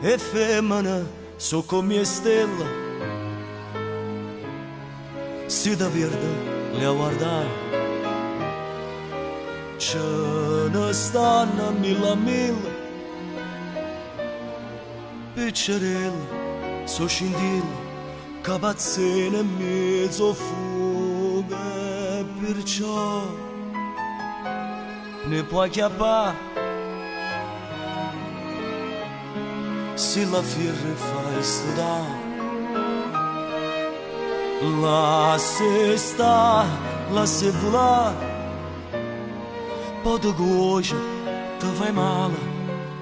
e femmina so come stella, si da verde le a guardare, ce ne stanno mille mille, piccerelle, so scintille, capazzine in mezzo fuga, perciò ne puoi chiappare. Se la firre fai studare, la se sta, la se vola, poi da goja ti fai male,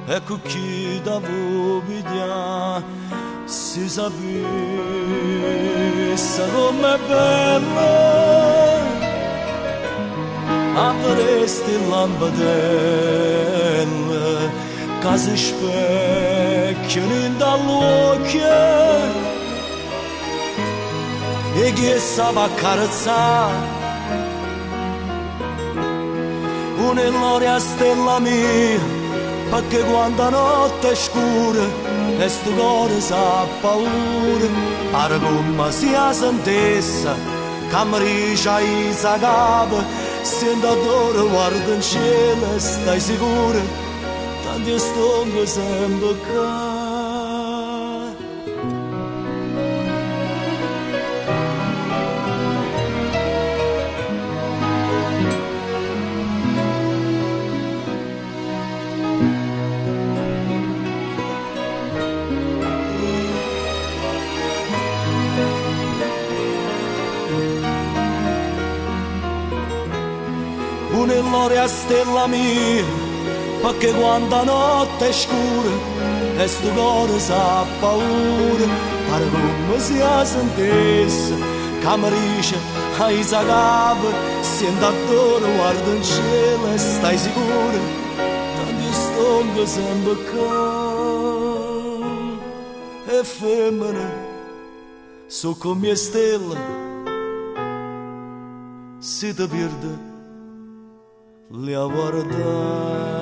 ecco chi da voglia, si sapesse com'è bella, avresti lampadelle, case specchiano dall'occhio e chi sa va accarezzare un'illoria stella mia, perché quando la notte è scura e sto cuore sa paura, pare come sia sentessa che mi dice ai sagava, sento adoro, guarda in cielo e stai sicura, tanti stongo sempre qua. Un'illoria stella mia, perché quando la notte è scura e sto cuore sa paura, pare come sia sentessa che mi dice ai sagava, sento adoro, guarda in cielo e stai sicura, tanti stongo sempre qua. E femmine so come stelle, si ti perde le a guardare.